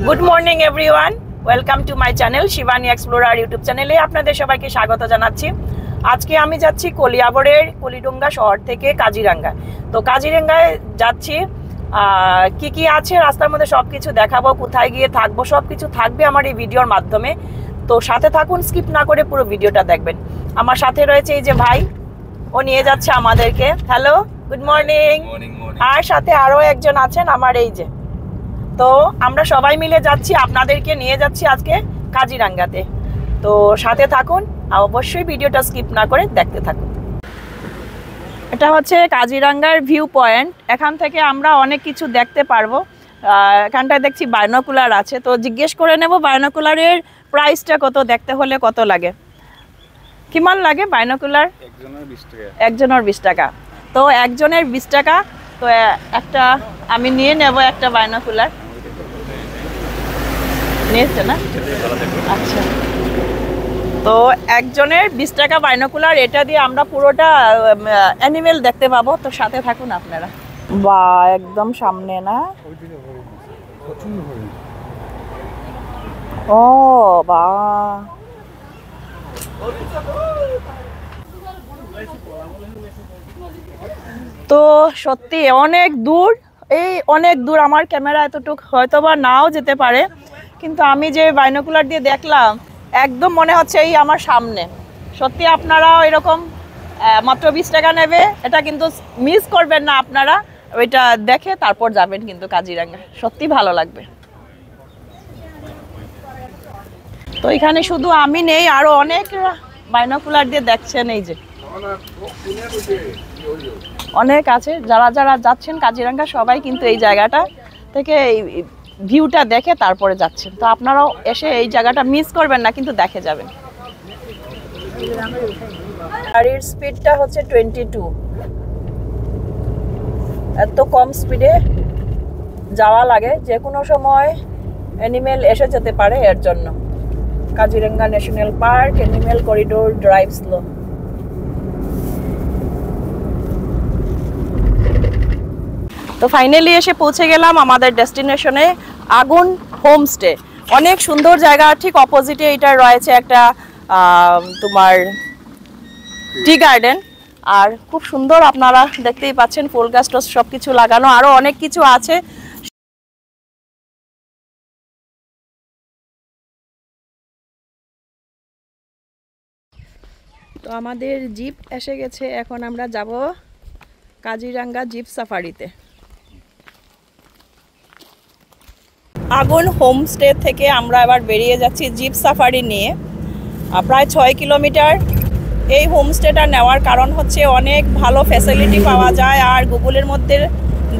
Good morning everyone, welcome to my channel Shivani explorer YouTube চ্যানেলে আপনাদের সবাইকে স্বাগত জানাচ্ছি। আজকে আমি যাচ্ছি কলিয়াবরের কলিডুঙ্গা শহর থেকে কাজিরাঙ্গা। তো কাজিরাঙ্গায় যাচ্ছি, কি কি আছে রাস্তার মধ্যে সব কিছু দেখাবো, কোথায় গিয়ে থাকবো সব কিছু থাকবে আমার এই ভিডিওর মাধ্যমে। তো সাথে থাকুন, স্কিপ না করে পুরো ভিডিওটা দেখবেন। আমার সাথে রয়েছে এই যে ভাই, ও নিয়ে যাচ্ছে আমাদেরকে। Hello, good morning. আর সাথে আরও একজন আছেন আমার এই যে। তো আমরা সবাই মিলে যাচ্ছি, আপনাদেরকে নিয়ে যাচ্ছি আজকে কাজিরাঙ্গাতে। তো সাথে থাকুন, অবশ্যই ভিডিওটা স্কিপ না করে দেখতে থাকুন। এটা হচ্ছে কাজিরাঙ্গার ভিউ পয়েন্ট। এখান থেকে আমরা অনেক কিছু দেখতে পারবো। এখানটায় দেখছি বাইনোকুলার আছে, তো জিজ্ঞেস করে নেব বাইনোকুলারের প্রাইসটা কত, দেখতে হলে কত লাগে, কিমান লাগে বাইনোকুলার? একজনের 20 টাকা। তো একজনের 20 টাকা। তো একটা আমি নিয়ে নেব একটা বাইনোকুলার। নিয়েছে না? আচ্ছা, তো একজনের 20 টাকা বাইনোকুলার। এটা দিয়ে আমরা পুরোটা অ্যানিমেল দেখতে পাবো। তো সাথে থাকুন আপনারা। বা একদম সামনে না? ও বা, তো সত্যি অনেক দূর, এই অনেক দূর। আমার ক্যামেরা এতটুকু হয়তো বা নাও যেতে পারে, কিন্তু আমি যে বাইনোকুলার দিয়ে দেখলাম একদম মনে হচ্ছে এই আমার সামনে। সত্যি আপনারাও এরকম মাত্র 20 টাকা নেবে, এটা কিন্তু মিস করবেন না আপনারা। ওইটা দেখে তারপর যাবেন কিন্তু কাজিরাঙ্গা, সত্যি ভালো লাগবে। তো এখানে শুধু আমি নেই, আরো অনেক বাইনোকুলার দিয়ে দেখছেন। এই যে অনেক আছে, যারা যারা যাচ্ছেন কাজিরাঙ্গা সবাই কিন্তু এই জায়গাটা থেকে এই ভিউটা দেখে তারপরে যাচ্ছেন। তো আপনারাও এসে এই জায়গাটা মিস করবেন না, কিন্তু দেখে যাবেন। গাড়ির স্পিডটা হচ্ছে 22। এত কম স্পিডে যাওয়া লাগে, যে কোনো সময় অ্যানিমেল এসে যেতে পারে, এর জন্য। Kaziranga national park, animal corridor, drive slow. তো ফাইনালি এসে পৌঁছে গেলাম আমাদের ডেস্টিনেশনে, আগুন হোমস্টে। অনেক সুন্দর জায়গা, ঠিক অপোজিটে এটা রয়েছে একটা তোমার টি গার্ডেন। আর খুব সুন্দর, আপনারা দেখতেই পাচ্ছেন ফুল গাছ টস সব কিছু লাগানো, আরো অনেক কিছু আছে। তো আমাদের জিপ এসে গেছে, এখন আমরা যাব কাজিরাঙ্গা জিপ সাফারিতে। আগুন হোমস্টে থেকে আমরা এবার বেরিয়ে যাচ্ছি জিপ সাফারি নিয়ে, প্রায় 6 কিলোমিটার। এই হোমস্টেটা নেওয়ার কারণ হচ্ছে অনেক ভালো ফ্যাসিলিটি পাওয়া যায়, আর গুগলের মধ্যে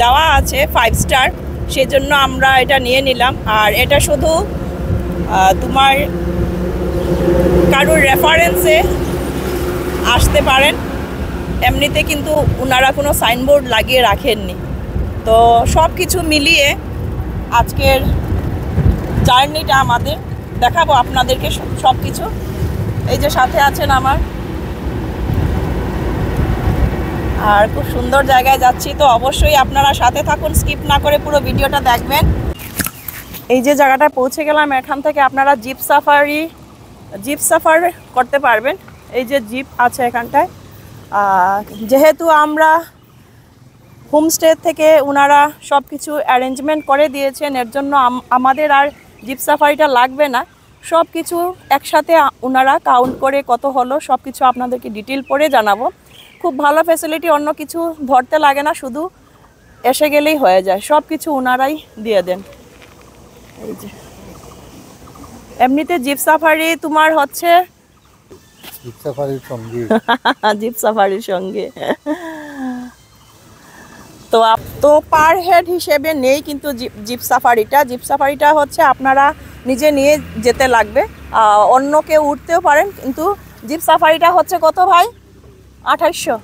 দেওয়া আছে 5 স্টার, সেজন্য আমরা এটা নিয়ে নিলাম। আর এটা শুধু তোমার কারোর রেফারেন্সে আসতে পারেন, এমনিতে কিন্তু ওনারা কোনো সাইনবোর্ড লাগিয়ে রাখেননি। তো সব কিছু মিলিয়ে আজকের জার্নিটা আমাদের দেখাবো আপনাদেরকে সব কিছু। এই যে সাথে আছেন আমার, আর খুব সুন্দর জায়গায় যাচ্ছি। তো অবশ্যই আপনারা সাথে থাকুন, স্কিপ না করে পুরো ভিডিওটা দেখবেন। এই যে জায়গাটায় পৌঁছে গেলাম, এখান থেকে আপনারা জিপ সাফার করতে পারবেন। এই যে জিপ আছে এখানটায়। যেহেতু আমরা হোমস্টে থেকে ওনারা সব কিছু অ্যারেঞ্জমেন্ট করে দিয়েছেন, এর জন্য আমাদের আর জিপ সাফারিটা লাগবে না। সব কিছু একসাথে ওনারা কাউন্ট করে কত হলো সব কিছু আপনাদেরকে ডিটেল পরে জানাবো। খুব ভালো ফ্যাসিলিটি, অন্য কিছু ধরতে লাগে না, শুধু এসে গেলেই হয়ে যায়, সব কিছু ওনারাই দিয়ে দেন। এই যে এমনিতে জিপ সাফারি তোমার হচ্ছে জিপ সাফারির সঙ্গে তো পার হেড হিসেবে নেই কিন্তু জিপ সাফারিটা হচ্ছে আপনারা নিজে নিয়ে যেতে লাগবে। অন্য কেউ উঠতেও পারেন, কিন্তু জিপ সাফারিটা হচ্ছে কত ভাই? 2800,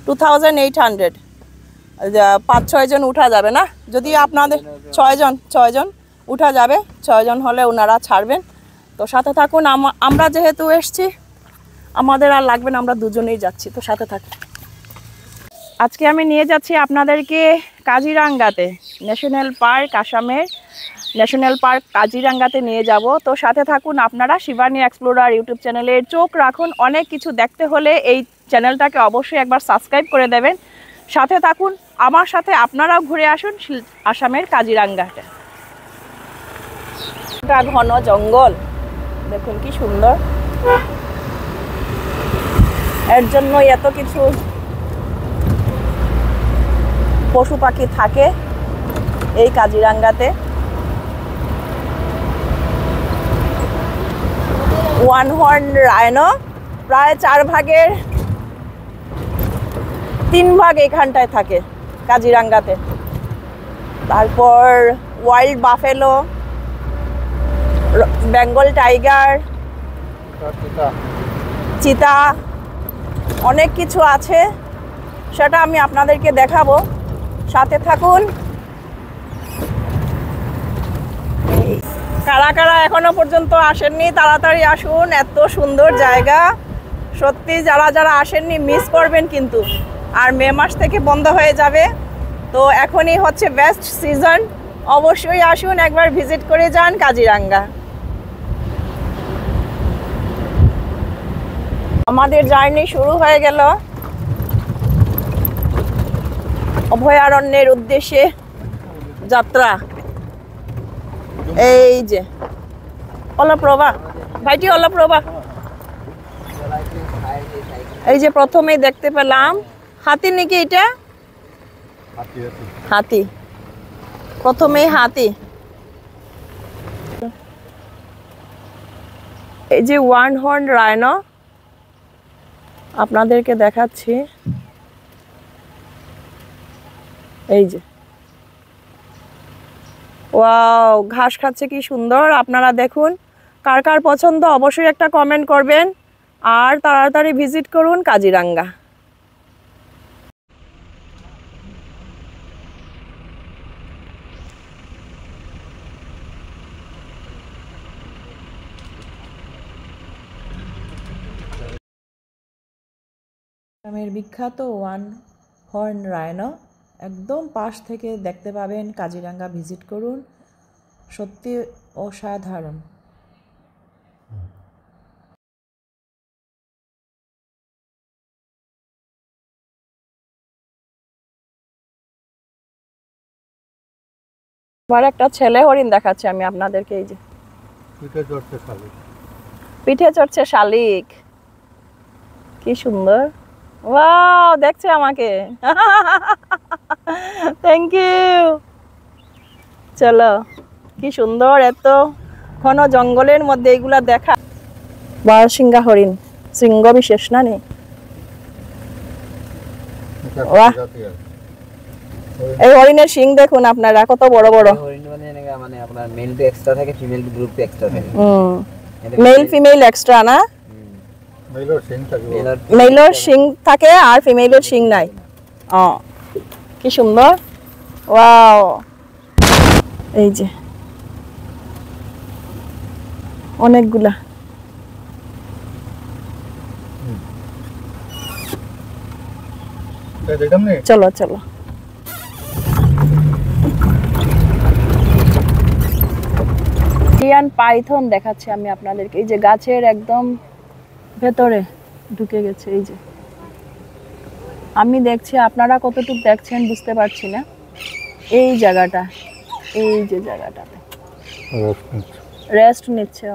2800। 5-6 জন উঠা যাবে না? যদি আপনাদের 6 জন উঠা যাবে, 6 জন হলে ওনারা ছাড়বেন। তো সাথে থাকুন, আমরা যেহেতু এসছি আমাদের আর লাগবে না, আমরা দুজনেই যাচ্ছি। তো সাথে থাকুন। আজকে আমি নিয়ে যাচ্ছি আপনাদেরকে কাজিরাঙ্গাতে, ন্যাশনাল পার্ক, আসামের। ন্যাশনাল পার্ক কাজিরাঙ্গাতে নিয়ে যাব। তো সাথে থাকুন আপনারা, শিবানী এক্সপ্লোরার ইউটিউব চ্যানেলের চোখ রাখুন। অনেক কিছু দেখতে হলে এই চ্যানেলটাকে অবশ্যই একবার সাবস্ক্রাইব করে দেবেন। সাথে থাকুন, আমার সাথে আপনারাও ঘুরে আসুন আসামের কাজিরাঙ্গাতে। এটা ঘন জঙ্গল, দেখুন কি সুন্দর। এর জন্যই এত কিছু পশু পাখি থাকে এই কাজিরাঙ্গাতে। ওয়ান হর্ন রাইনো প্রায় 4 ভাগের 3 ভাগ এখানটায় থাকে কাজিরাঙ্গাতে। তারপর ওয়াইল্ড বাফেলো, বেঙ্গল টাইগার, চিতা, অনেক কিছু আছে, সেটা আমি আপনাদেরকে দেখাবো। সাথে থাকুন। কারা কারা এখনো পর্যন্ত আসেননি তাড়াতাড়ি আসুন, এত সুন্দর জায়গা। সত্যি যারা যারা আসেননি মিস করবেন কিন্তু। আর মে মাস থেকে বন্ধ হয়ে যাবে, তো এখনই হচ্ছে বেস্ট সিজন। অবশ্যই আসুন, একবার ভিজিট করে যান কাজিরাঙ্গা। আমাদের জার্নি শুরু হয়ে গেল অভয়ারণ্যের উদ্দেশ্যে যাত্রা। এই যে অলপ্রভা ভাইটি, অলপ্রভা। এই যে প্রথমেই দেখতে পেলাম হাতি নাকি এটা? হাতি, প্রথমেই হাতি। এই যে ওয়ান হর্ন রাইনো আপনাদেরকে দেখাচ্ছি। এই যে ওয়াও, ঘাস খাচ্ছে কি সুন্দর। আপনারা দেখুন, কার কার পছন্দ অবশ্যই একটা কমেন্ট করবেন। আর তাড়াতাড়ি ভিজিট করুন কাজিরাঙ্গা। আসামের বিখ্যাত ওয়ান হর্ন রাইনো একদম পাশ থেকে দেখতে পাবেন। কাজিরাঙ্গা ভিজিট করুন, সত্যি অসাধারণ। আবার একটা ছেলে হরিণ দেখাচ্ছি আমি আপনাদেরকে। এই যে পিঠে চড়ছে শালিক, কি সুন্দর। ওয়াও, দেখছে আমাকে। Thank you. চলো, কি সুন্দর, এত ঘন জঙ্গলের মধ্যে এগুলা দেখা। বারসিংহা হরিণ, সিংহ বিশেষ না নি। এই হরিণের শিং দেখুন আপনারা, কত বড় বড়। মানে আপনার মেল টু এক্সট্রা থাকে, ফিমেল টু গ্রুপ এক্সট্রা থাকে। মেল ফিমেল এক্সট্রা না? মেলের শিং থাকে আর ফিমেলের শিং নাই। কি সুন্দর। ওয়াও, এই যে অনেকগুলা। চলো চলো। পাইথন দেখাচ্ছি আমি আপনাদেরকে। এই যে গাছের একদম ভেতরে ঢুকে গেছে। এই যে আমি দেখছি, আপনারা কতটুকু দেখছেন বুঝতে পারছি না। এই জায়গাটা, এই যে জায়গাটাতে রেস্ট নিচ্ছে।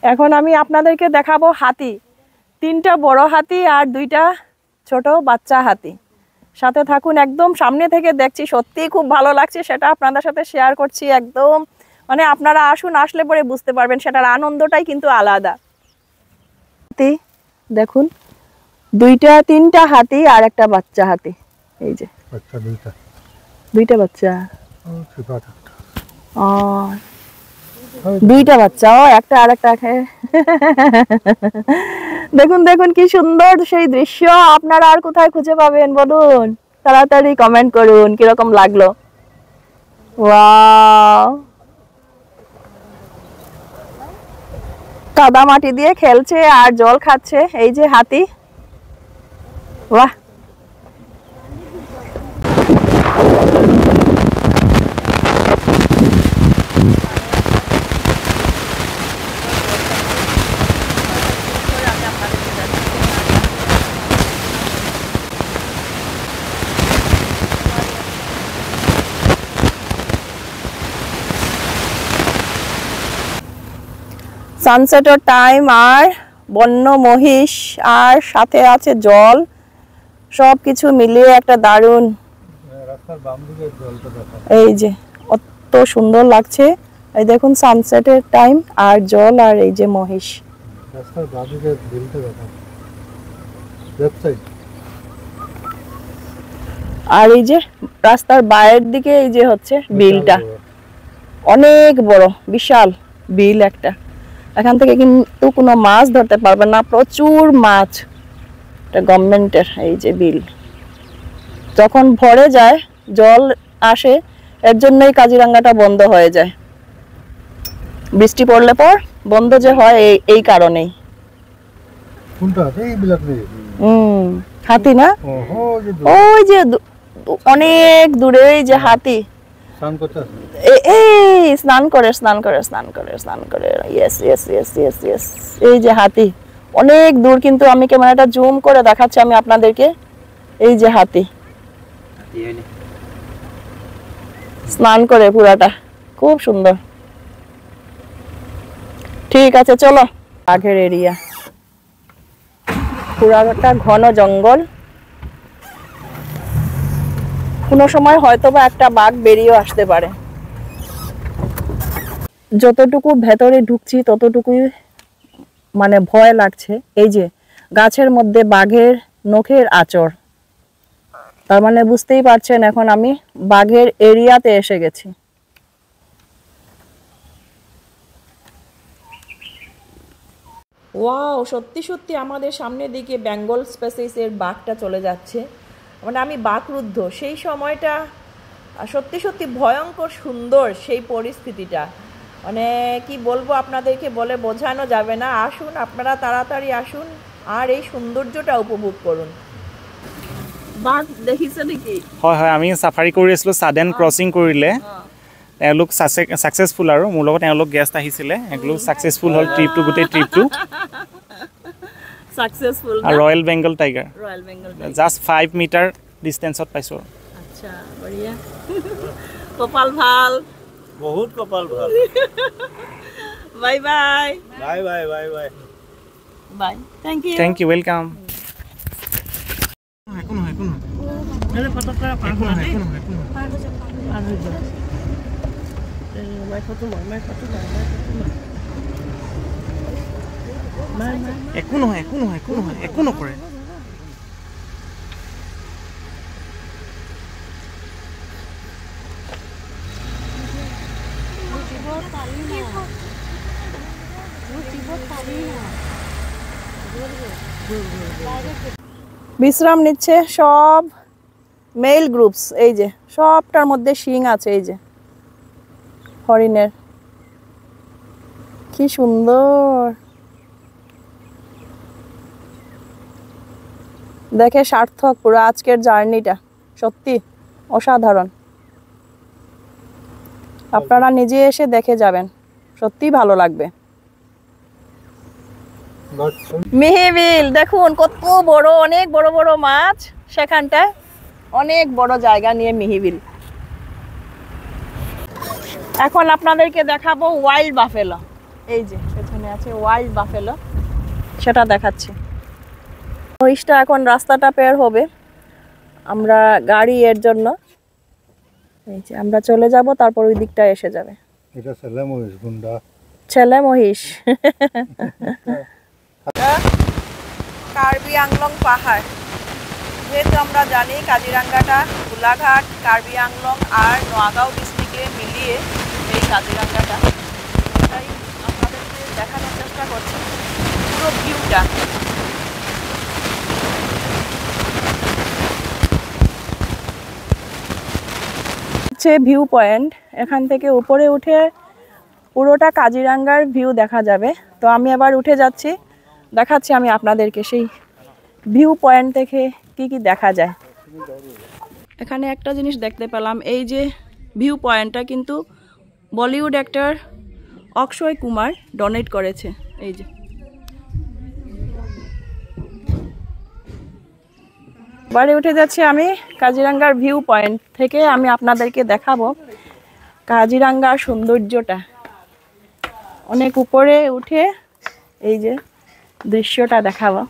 এখন আমি আপনাদেরকে দেখাবো হাতি। 3টা বড় হাতি আর 2টা ছোট বাচ্চা হাতি। সাথে থাকুন, একদম সামনে থেকে দেখছি, সত্যি খুব ভালো লাগছে। সেটা আপনাদের সাথে শেয়ার করছি। একদম মানে আপনারা আসুন, আসলে পরে বুঝতে পারবেন সেটার আনন্দটাই কিন্তু আলাদা। হাতি দেখুন, 3টা হাতি আর একটা বাচ্চা হাতি। এই যে দুইটা বাচ্চা, 2টা বাচ্চা, একটা আর একটা। দেখুন দেখুন কি সুন্দর সেই দৃশ্য। আপনারা আর কোথায় খুঁজে পাবেন বলুন? তাড়াতাড়ি কমেন্ট করুন কিরকম লাগলো। ওয়াও, কাদা মাটি দিয়ে খেলছে আর জল খাচ্ছে। এই যে হাতি, বাহ। সানসেটের টাইম আর বন্য মহিষ আর সাথে আছে জল, সব কিছু মিলিয়ে একটা দারুণ। এই যে কত সুন্দর লাগছে, এই দেখুন সানসেটের টাইম আর জল আর এই যে মহিষ। আর এই যে রাস্তার বাইরের দিকে এই যে হচ্ছে বিলটা, অনেক বড় বিশাল বিল একটা। এখান থেকে কিন্তু কোনো মাছ ধরতে পারবে না, প্রচুর মাছ। এটা গভর্নমেন্টের এই যে বিল। যখন ভরে যায়, জল আসে, এর জন্যই কাজিরাঙ্গাটা বন্ধ হয়ে যায়। বৃষ্টি পড়লে পর বন্ধ যে হয় এই কারণেই। হাতি না, ওই যে অনেক দূরে এই যে হাতি স্নান করে। এই যে হাতি অনেক দূর, কিন্তু আমি ক্যামেরাটা জুম করে দেখাচ্ছি আমি আপনাদেরকে। এই যে হাতি স্নান করে পুরাটা, খুব সুন্দর। ঠিক আছে, চলো। বাঘের এরিয়া, পুরাটা ঘন জঙ্গল। কোনো সময় হয়তোবা একটা বাঘ বেরিয়ে আসতে পারে। যতটুকু ভেতরে ঢুকছি ততটুকুই মানে ভয় লাগছে। এই যে গাছের মধ্যে বাঘের নখের আঁচড়, তার মানে বুঝতেই পারছেন এখন আমি বাঘের এরিয়াতে এসে গেছি। ওয়াও, সত্যি সত্যি আমাদের সামনের দিকে বেঙ্গল স্পেসিসের বাঘটা চলে যাচ্ছে। মানে আমি বাকরুদ্ধ। সেই সময়টা সত্যি সত্যি ভয়ঙ্কর সুন্দর, সেই পরিস্থিতিটা মানে কি বলবো আপনাদেরকে, বলে বোঝানো যাবে না। আসুন আপনারা, তাড়াতাড়ি আসুন আর এই সৌন্দর্যটা উপভোগ করুন। বাঘ দেখিছে নেকি? হয় হয়, আমি সাফাৰী কৰি আছিলোঁ, ছাডেন ক্ৰছিং কৰিলে। তেওঁলোক ছাকচেছফুল, আৰু মোৰ লগত তেওঁলোক গেষ্ট আহিছিলে, এওঁলোক ছাকচেছফুল হ'ল ট্ৰিপটো, গোটেই ট্ৰিপটো successful. Royal Bengal tiger, royal Bengal just 5 metre ডিষ্টেঞ্চত পাইছোঁ। আচ্ছা, বঢ়িয়া। কপাল ভাল, বহুত কপাল ভাল। Bye bye bye bye bye bye bye. Thank you, thank you, welcome. একো নহয়, একো নহয়, একো নহয়, একো নকৰে। বিশ্রাম নিচ্ছে সব মেল গ্রুপস। এই যে সবটার মধ্যে শিং আছে, এই যে হরিণের, কি সুন্দর দেখে। সার্থক পুরো আজকের জার্নিটা, সত্যি অসাধারণ। আপনারা নিজে এসে দেখে যাবেন, সত্যি ভালো লাগবে। মিহিবিল দেখুন কত বড়, অনেক বড় বড় মাছ সেখানটায়, অনেক বড় জায়গা নিয়ে মিহিবিল। এখন আপনাদেরকে দেখাবো ওয়াইল্ড বাফেলো। এই যে পেছনে আছে ওয়াইল্ড বাফেলো, সেটা দেখাচ্ছি। মহিষটা এখন রাস্তাটা পের হবে, আমরা গাড়ি এর জন্য এই যে আমরা চলে যাব, তারপর ওই দিকটা এসে যাবে। এটা ছেলে মহিষ, গুন্ডা ছেলে মহিষ। কার্বি আংলং পাহাড়, যেহেতু আমরা জানি কাজিরাঙ্গাটা গোলাঘাট, কার্বি আংলং আর নোয়াগাঁও ডিস্ট্রিক্টে মিলিয়ে এই কাজিরাঙ্গাটা, তাই আপনাদেরকে দেখানোর চেষ্টা করছি পুরো ভিউটা। হচ্ছে ভিউ পয়েন্ট, এখান থেকে উপরে উঠে পুরোটা কাজিরাঙ্গার ভিউ দেখা যাবে। তো আমি আবার উঠে যাচ্ছি, দেখাচ্ছি আমি আপনাদেরকে সেই ভিউ পয়েন্ট থেকে কি কি দেখা যায়। এখানে একটা জিনিস দেখতে পেলাম, এই যে ভিউ পয়েন্টটা কিন্তু বলিউড অ্যাক্টর অক্ষয় কুমার ডোনেট করেছে। এই যে বাড়ি উঠে যাচ্ছি আমি কাজিরাঙ্গার ভিউ পয়েন্ট থেকে। আমি আপনাদেরকে দেখাবো কাজিরাঙ্গার সৌন্দর্যটা। অনেক উপরে উঠে এই যে দৃশ্যটা দেখাবো।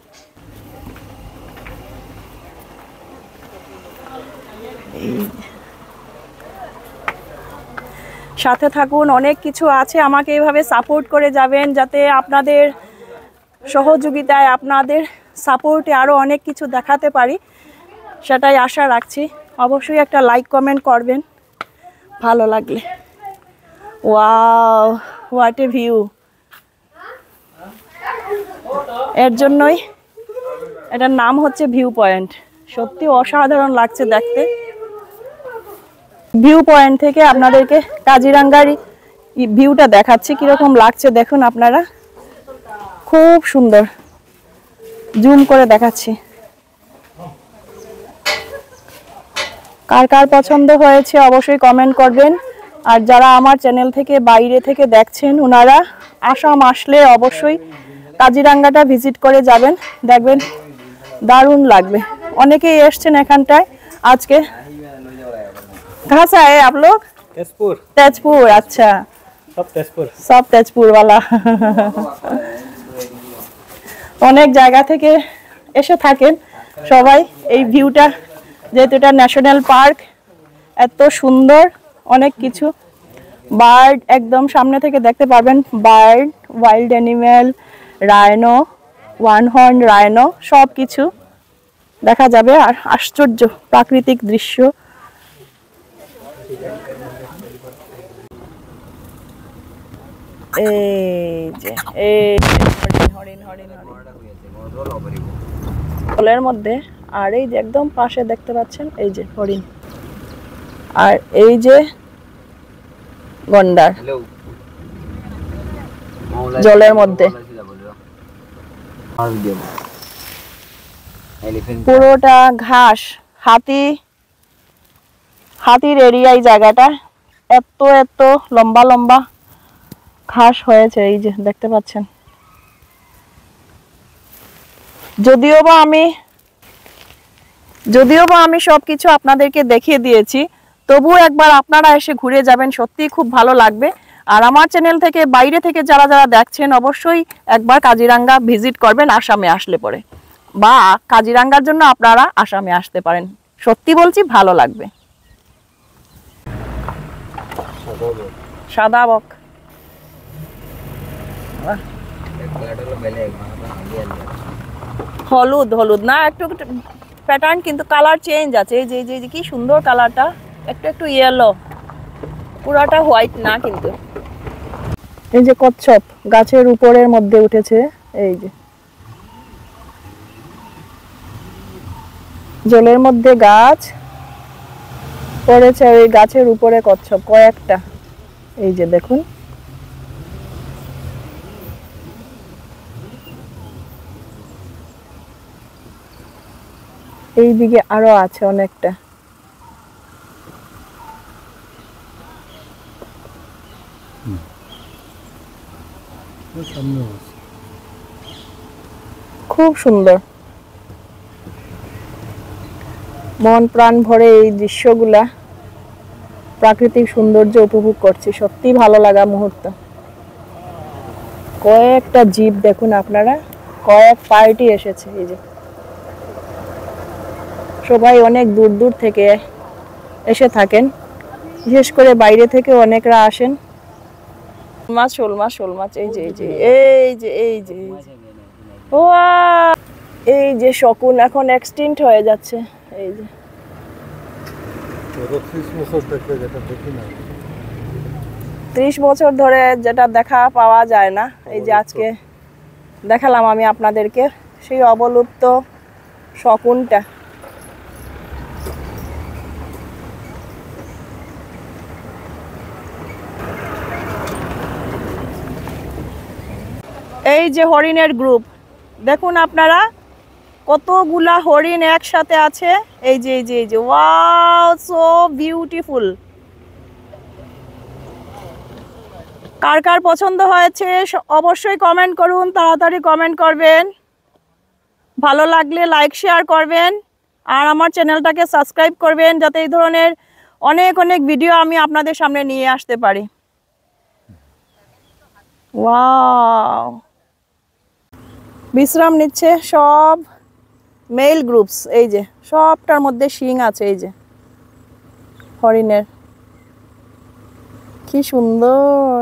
সাথে থাকুন, অনেক কিছু আছে, আমাকে এইভাবে সাপোর্ট করে যাবেন যাতে আপনাদের সহযোগিতায়, আপনাদের সাপোর্টে আরও অনেক কিছু দেখাতে পারি, সেটাই আশা রাখছি। অবশ্যই একটা লাইক কমেন্ট করবেন ভালো লাগলে। Wow, what a view! এর জন্যই এটার নাম হচ্ছে ভিউ পয়েন্ট। সত্যি অসাধারণ লাগছে দেখতে। ভিউ পয়েন্ট থেকে আপনাদেরকে কাজিরাঙ্গার ভিউটা দেখাচ্ছি, কিরকম লাগছে দেখুন আপনারা। খুব সুন্দর, জুম করে দেখাচ্ছি। কার কার পছন্দ হয়েছে অবশ্যই কমেন্ট করবেন। আর যারা আমার চ্যানেল থেকে বাইরে থেকে দেখছেন, ওনারা আসাম আসলে অবশ্যই কাজিরাঙ্গাটা ভিজিট করে যাবেন, দেখবেন দারুণ লাগবে। অনেকেই এসছেন এখানটায় আজকে। कहाँ से आए आप लोग? तेजपुर। तेजपुर, अच्छा, सब तेजपुर। सब तेजपुर वाला। অনেক জায়গা থেকে এসে থাকেন সবাই। এই ভিউটা, যেহেতু এটা ন্যাশনাল পার্ক, এত সুন্দর, অনেক কিছু বার্ড একদম সামনে থেকে দেখতে পারবেন। Bird, wild animal, rhino, one horn rhino, সব কিছু দেখা যাবে। আর আশ্চর্য প্রাকৃতিক দৃশ্য। এই যে হরিণ হরিণ হরিণ জলের মধ্যে। আর এই যে একদম পাশে দেখতে পাচ্ছেন এই যে হরিণ, আর এই যে গন্ডার জলের মধ্যে। পুরোটা ঘাস, হাতির এরিয়ায় জায়গাটা। এত এত লম্বা লম্বা ঘাস হয়েছে, এই যে দেখতে পাচ্ছেন। যদিও বা আমি সবকিছু আপনাদেরকে দেখিয়ে দিয়েছি, তবুও একবার আপনারা এসে ঘুরে যাবেন, সত্যিই খুব ভালো লাগবে। আর আমার চ্যানেল থেকে বাইরে থেকে যারা যারা দেখছেন, অবশ্যই একবার কাজিরাঙ্গা ভিজিট করবেন আসামে আসলে পরে, বা কাজিরাঙ্গার জন্য আপনারা আসামে আসতে পারেন। সত্যি বলছি, ভালো লাগবে। সাদা বক, হলুদ হলুদ না, একটু প্যাটার্ন কিন্তু কালার চেঞ্জ আছে। এই যে কি সুন্দর কালারটা, একটু একটু ইয়েলো, পুরাটা হোয়াইট না কিন্তু। এই যে কচ্ছপ গাছের উপরের মধ্যে উঠেছে, এই যে জলের মধ্যে গাছ পড়েছে, ওই গাছের উপরে কচ্ছপ কয়েকটা, এই যে দেখুন। এই দিকে আরো আছে অনেকটা। খুব সুন্দর, মন প্রাণ ভরে এই দৃশ্যগুলা, প্রাকৃতিক সৌন্দর্য উপভোগ করছি। সত্যি ভালো লাগা মুহূর্ত। কয়েকটা জিপ দেখুন আপনারা, কয়েক পার্টি এসেছে। এই যে সবাই অনেক দূর দূর থেকে এসে থাকেন, বিশেষ করে বাইরে থেকে অনেকরা আসেন। শোল মাছ, এই যে ও, এই যে শকুন এখন এক্সটিংক্ট হয়ে যাচ্ছে। এই যে 30 বছর ধরে যেটা দেখা পাওয়া যায় না, এই যে আজকে দেখালাম আমি আপনাদেরকে সেই অবলুপ্ত শকুনটা। এই যে হরিণের গ্রুপ, দেখুন আপনারা কতগুলা হরিণ একসাথে আছে। এই যে ওয়াও, সো বিউটিফুল। কার কার পছন্দ হয়েছে অবশ্যই কমেন্ট করুন, তাড়াতাড়ি কমেন্ট করবেন। ভালো লাগলে লাইক শেয়ার করবেন, আর আমার চ্যানেলটাকে সাবস্ক্রাইব করবেন, যাতে এই ধরনের অনেক অনেক ভিডিও আমি আপনাদের সামনে নিয়ে আসতে পারি। ওয়াও, বিশ্রাম নিচ্ছে সব মেল গ্রুপস। এই যে সবটার মধ্যে শিং আছে, এই যে হরিণের, কি সুন্দর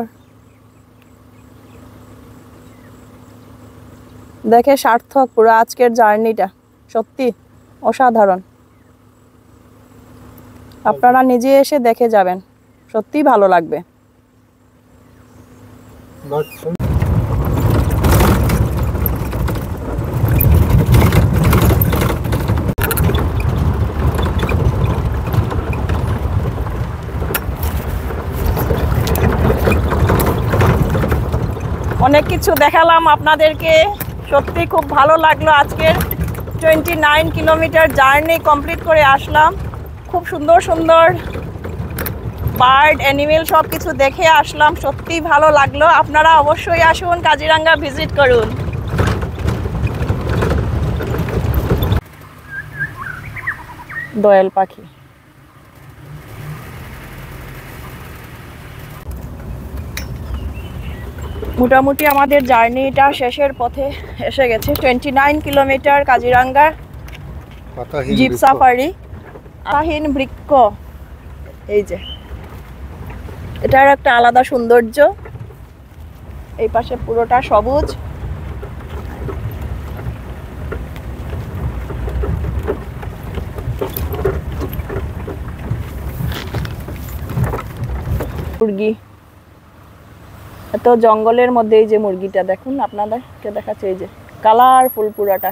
দেখে, সার্থক পুরো আজকের জার্নিটা, সত্যি অসাধারণ। আপনারা নিজে এসে দেখে যাবেন, সত্যি ভালো লাগবে। অনেক কিছু দেখালাম আপনাদেরকে, সত্যি খুব ভালো লাগলো। আজকের 29 কিলোমিটার জার্নি কমপ্লিট করে আসলাম। খুব সুন্দর সুন্দর বার্ড, অ্যানিমেল সব কিছু দেখে আসলাম, সত্যি ভালো লাগলো। আপনারা অবশ্যই আসুন, কাজিরাঙ্গা ভিজিট করুন। দোয়েল পাখি, মোটামুটি আমাদের জার্নিটা শেষের পথে এসে গেছে। 29 কিলোমিটার কাজিরাঙ্গা জিপ সাফারি, পাতাহীন বৃক্ষ। এই যে এটার একটা আলাদা সৌন্দর্য, এই পাশে পুরোটা সবুজ। মুরগি, এত জঙ্গলের মধ্যে এই যে মুরগিটা দেখুন, আপনাদেরকে দেখাচ্ছে, এই যে কালারফুল পুরাটা।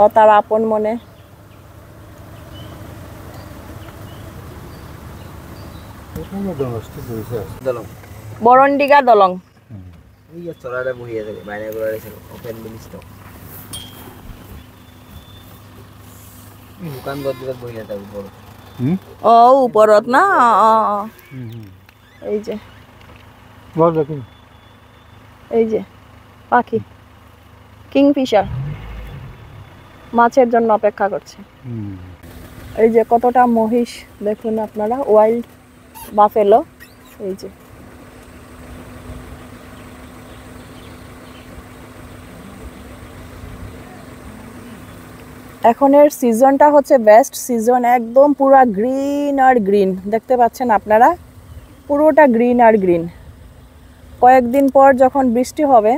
ও তার আপন মনে। বরণডিগা দলং, চলারে বহি আছে, বাইরে করে ওপেন বিলিষ্ট দোকান গদগদ বহি আছে উপর। ও উপরত না, এই যে এই যে পাখি কিংফিশার মাছের জন্য অপেক্ষা করছে। এই যে কতটা মহিষ দেখুন আপনারা, ওয়াইল্ড বাফেলো। এই যে এখনের সিজনটা হচ্ছে বেস্ট সিজন, একদম পুরা গ্রিন আর গ্রিন দেখতে পাচ্ছেন আপনারা, পুরোটা গ্রিন আর গ্রিন। কয়েকদিন পর যখন বৃষ্টি হবে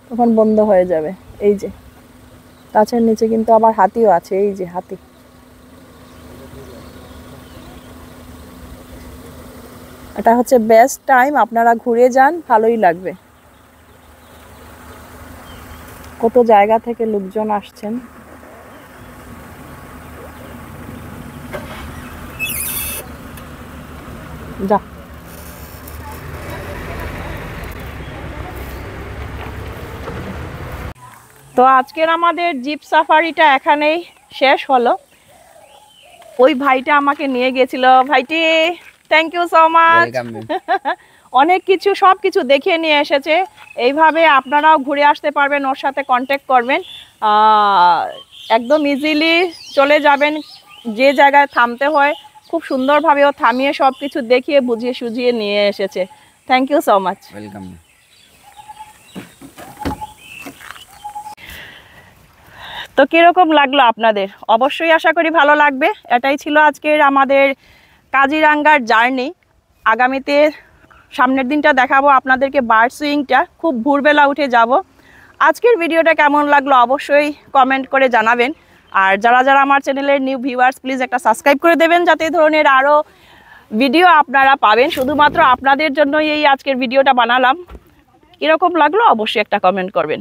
তখন বন্ধ হয়ে যাবে। এই যে গাছের নিচে কিন্তু আবার হাতিও আছে, এই যে হাতি। এটা হচ্ছে বেস্ট টাইম, আপনারা ঘুরে যান, ভালোই লাগবে। কত জায়গা থেকে লোকজন আসছেন। যা তো আজকের আমাদের জিপ সাফারিটা এখানেই শেষ হলো। ওই ভাইটা আমাকে নিয়ে গেছিল, ভাইটি থ্যাংক ইউ সো মাচ। অনেক কিছু সব কিছু দেখিয়ে নিয়ে এসেছে। এইভাবে আপনারাও ঘুরে আসতে পারবেন, ওর সাথে কন্ট্যাক্ট করবেন, একদম ইজিলি চলে যাবেন। যে জায়গায় থামতে হয় খুব সুন্দরভাবে ও থামিয়ে সব কিছু দেখিয়ে বুঝিয়ে সুঝিয়ে নিয়ে এসেছে। Thank you so much. Welcome. তো কীরকম লাগলো আপনাদের? অবশ্যই আশা করি ভালো লাগবে। এটাই ছিল আজকের আমাদের কাজিরাঙ্গার জার্নি। আগামীতে সামনের দিনটা দেখাবো আপনাদেরকে বার্ড সুইংটা, খুব ভোরবেলা উঠে যাব। আজকের ভিডিওটা কেমন লাগলো অবশ্যই কমেন্ট করে জানাবেন। আর যারা যারা আমার চ্যানেলের নিউ ভিউয়ার্স, প্লিজ একটা সাবস্ক্রাইব করে দেবেন, যাতে এই ধরনের আরও ভিডিও আপনারা পাবেন। শুধুমাত্র আপনাদের জন্যই এই আজকের ভিডিওটা বানালাম। কীরকম লাগলো অবশ্যই একটা কমেন্ট করবেন।